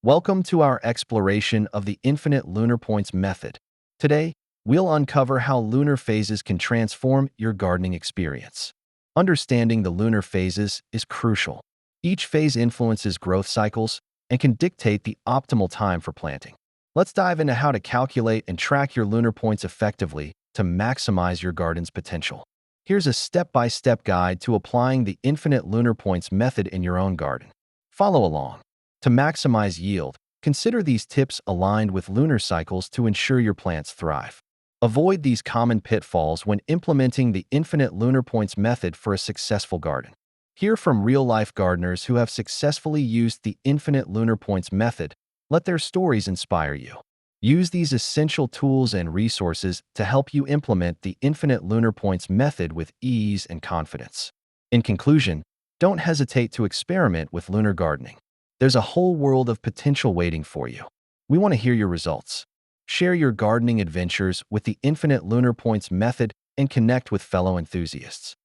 Welcome to our exploration of the infinite lunar points method. Today, we'll uncover how lunar phases can transform your gardening experience. Understanding the lunar phases is crucial. Each phase influences growth cycles and can dictate the optimal time for planting. Let's dive into how to calculate and track your lunar points effectively to maximize your garden's potential. Here's a step-by-step guide to applying the infinite lunar points method in your own garden. Follow along. To maximize yield, consider these tips aligned with lunar cycles to ensure your plants thrive. Avoid these common pitfalls when implementing the infinite lunar points method for a successful garden. Hear from real-life gardeners who have successfully used the infinite lunar points method. Let their stories inspire you. Use these essential tools and resources to help you implement the infinite lunar points method with ease and confidence. In conclusion, don't hesitate to experiment with lunar gardening. There's a whole world of potential waiting for you. We want to hear your results. Share your gardening adventures with the infinite lunar points method and connect with fellow enthusiasts.